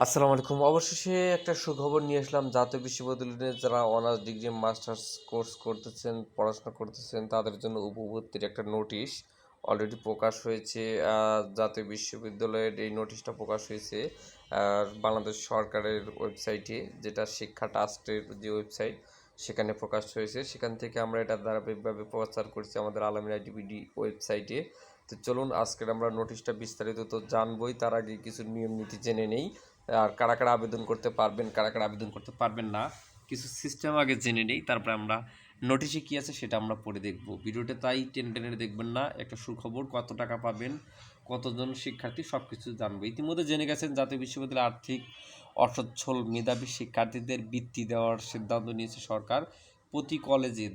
আসসালামু আলাইকুম। অবশেষে একটা সুখবর নিয়ে আসলাম। জাতীয় বিশ্ববিদ্যালয়ে যারা অনার্স ডিগ্রি মাস্টার্স কোর্স করতেছেন, পড়াশোনা করতেছেন তাদের জন্য উপভর্তির একটা নোটিশ অলরেডি প্রকাশ হয়েছে। জাতীয় বিশ্ববিদ্যালয়ের এই নোটিশটা প্রকাশ হয়েছে বাংলাদেশ সরকারের ওয়েবসাইটে, যেটা শিক্ষা ট্রাস্টের যে ওয়েবসাইট সেখানে প্রকাশ হয়েছে। সেখান থেকে আমরা এটা ধারাবাহিকভাবে প্রচার করছি আমাদের আলামিন আইডিবিডি ওয়েবসাইটে। তো চলুন আজকের আমরা নোটিশটা বিস্তারিত তো জানবই, তার আগে কিছু নিয়ম নীতি জেনে নেই। আর কারা কারা আবেদন করতে পারবেন, কারা কারা আবেদন করতে পারবেন না, কিছু সিস্টেম আগে জেনে নেই, তারপরে আমরা নোটিশে কী আছে সেটা আমরা পড়ে দেখব। ভিডিওটা তাই টেনে টেনে দেখবেন না, একটা সুখবর, কত টাকা পাবেন, কতজন শিক্ষার্থী সব কিছু জানবো। ইতিমধ্যে জেনে গেছেন জাতীয় বিশ্ববিদ্যালয়ে আর্থিক অসচ্ছল মেধাবী শিক্ষার্থীদের বৃত্তি দেওয়ার সিদ্ধান্ত নিয়েছে সরকার। প্রতি কলেজে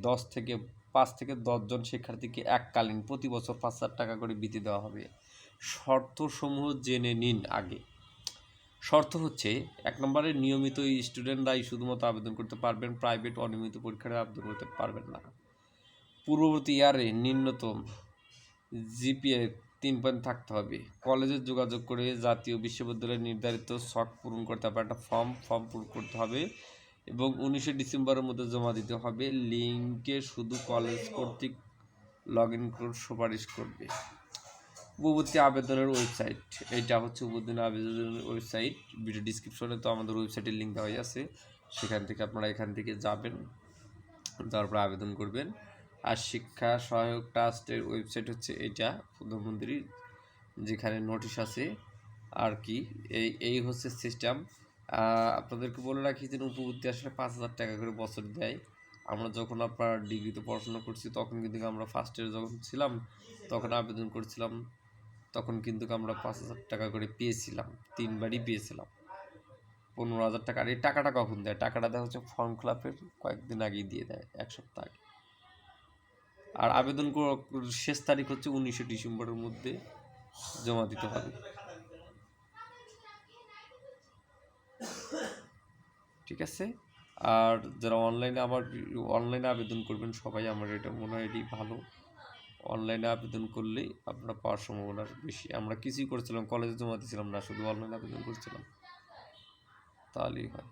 5 থেকে 10 জন শিক্ষার্থীকে এককালীন প্রতি বছর 5,000 টাকা করে বৃত্তি দেওয়া হবে। শর্তসমূহ জেনে নিন আগে। শর্ত হচ্ছে, 1 নম্বরে নিয়মিত স্টুডেন্টরাই শুধুমাত্র আবেদন করতে পারবেন, প্রাইভেট অনিয়মিত পরীক্ষায় আবেদন করতে পারবেন না। পূর্ববর্তী ইয়ারে ন্যূনতম জিপিএ 3 পয়েন্ট থাকতে হবে। কলেজে যোগাযোগ করে জাতীয় বিশ্ববিদ্যালয়ের নির্ধারিত ছক পূরণ করতে হবে, একটা ফর্ম পূরণ করতে হবে এবং 19 ডিসেম্বরের মধ্যে জমা দিতে হবে। লিঙ্কে শুধু কলেজ কর্তৃক লগ ইন করে সুপারিশ করবে। উপবর্তী আবেদনের ওয়েবসাইট, এইটা হচ্ছে উপবর্তী আবেদনের ওয়েবসাইট। ভিডিও ডিসক্রিপশনে তো আমাদের ওয়েবসাইটের লিঙ্ক দেওয়া আছে, সেখান থেকে আপনারা এখান থেকে যাবেন, তারপর আবেদন করবেন। আর শিক্ষা সহায়ক ট্রাস্টের ওয়েবসাইট হচ্ছে এইটা, প্রধানমন্ত্রীর যেখানে নোটিশ আছে আর কি। এই হচ্ছে সিস্টেম। আপনাদেরকে বলে রাখি যে উপবর্তী আসলে 5,000 টাকা করে বছর দেয়। আমরা যখন আপনার ডিগ্রিতে পড়াশোনা করছি তখন কিন্তু আমরা ফার্স্ট ইয়ার যখন ছিলাম তখন আবেদন করছিলাম, তখন কিন্তু আমরা 5,000 টাকা করে পেয়েছিলাম, 3 বারই পেয়েছিলাম 15,000 টাকা। আর এই টাকাটা কখন দেয়? টাকাটা দেয় হচ্ছে ফর্ম ফিল আপের কয়েকদিন আগেই দিয়ে দেয়, 1 সপ্তাহ আগে। আর আবেদন শেষ তারিখ হচ্ছে 19 ডিসেম্বরের মধ্যে জমা দিতে হবে। ঠিক আছে? আর যারা অনলাইনে আবেদন করবেন সবাই, আমার এটা মনে হয় এটি ভালো। অনলাইনে আবেদন করলেই আপনারা পাওয়ার সম্ভাবনা বেশি। আমরা কিছুই করছিলাম, কলেজে জমা দিয়েছিলাম না, শুধু অনলাইনে আবেদন করছিলাম, তাহলেই হয়।